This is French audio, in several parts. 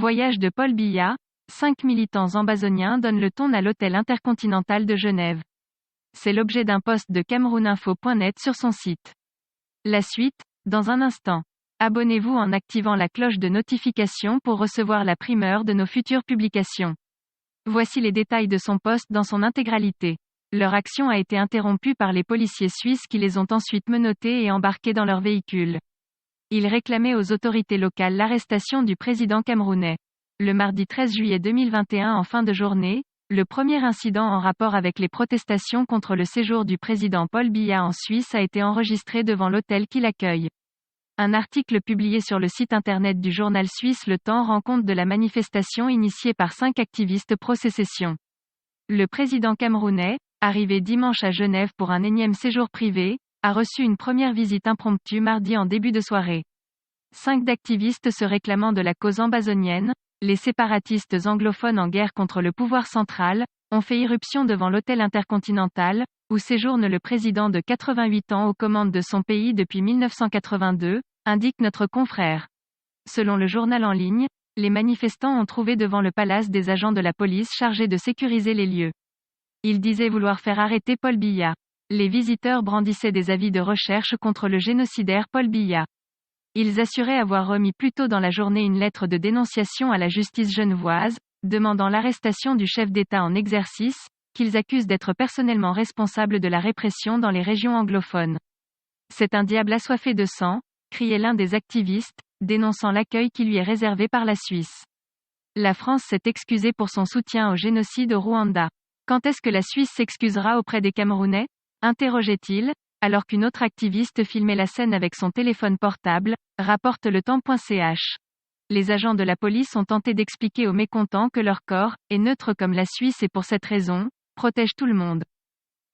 Voyage de Paul Biya, 5 militants ambazoniens donnent le ton à l'hôtel intercontinental de Genève. C'est l'objet d'un post de camerouninfo.net sur son site. La suite, dans un instant. Abonnez-vous en activant la cloche de notification pour recevoir la primeur de nos futures publications. Voici les détails de son post dans son intégralité. Leur action a été interrompue par les policiers suisses qui les ont ensuite menottés et embarqués dans leur véhicule. Ils réclamaient aux autorités locales l'arrestation du président camerounais. Le mardi 13 juillet 2021 en fin de journée, le premier incident en rapport avec les protestations contre le séjour du président Paul Biya en Suisse a été enregistré devant l'hôtel qui l'accueille. Un article publié sur le site internet du journal suisse Le Temps rend compte de la manifestation initiée par 5 activistes pro-sécession. Le président camerounais, arrivé dimanche à Genève pour un énième séjour privé, a reçu une première visite impromptue mardi en début de soirée. 5 d'activistes se réclamant de la cause ambazonienne, les séparatistes anglophones en guerre contre le pouvoir central, ont fait irruption devant l'hôtel intercontinental, où séjourne le président de 88 ans aux commandes de son pays depuis 1982, indique notre confrère. Selon le journal en ligne, les manifestants ont trouvé devant le palace des agents de la police chargés de sécuriser les lieux. Ils disaient vouloir faire arrêter Paul Biya. Les visiteurs brandissaient des avis de recherche contre le génocidaire Paul Biya. Ils assuraient avoir remis plus tôt dans la journée une lettre de dénonciation à la justice genevoise, demandant l'arrestation du chef d'État en exercice, qu'ils accusent d'être personnellement responsable de la répression dans les régions anglophones. C'est un diable assoiffé de sang, criait l'un des activistes, dénonçant l'accueil qui lui est réservé par la Suisse. La France s'est excusée pour son soutien au génocide au Rwanda. Quand est-ce que la Suisse s'excusera auprès des Camerounais ? Interrogeait-il, alors qu'une autre activiste filmait la scène avec son téléphone portable, rapporte le temps.ch. Les agents de la police ont tenté d'expliquer aux mécontents que leur corps est neutre comme la Suisse et pour cette raison, protège tout le monde.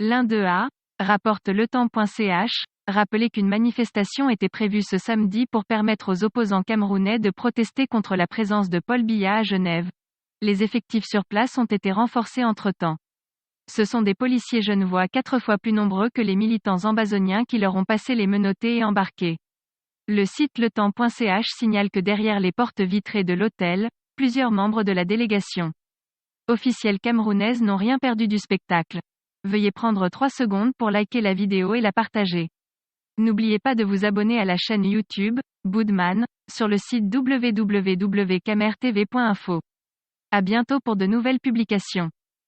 L'un d'eux a, rapporte le temps.ch, rappelé qu'une manifestation était prévue ce samedi pour permettre aux opposants camerounais de protester contre la présence de Paul Biya à Genève. Les effectifs sur place ont été renforcés entre-temps. Ce sont des policiers genevois 4 fois plus nombreux que les militants ambazoniens qui leur ont passé les menottés et embarqués. Le site letemps.ch signale que derrière les portes vitrées de l'hôtel, plusieurs membres de la délégation officielle camerounaise n'ont rien perdu du spectacle. Veuillez prendre 3 secondes pour liker la vidéo et la partager. N'oubliez pas de vous abonner à la chaîne YouTube, Boudman, sur le site www.camertv.info. À bientôt pour de nouvelles publications.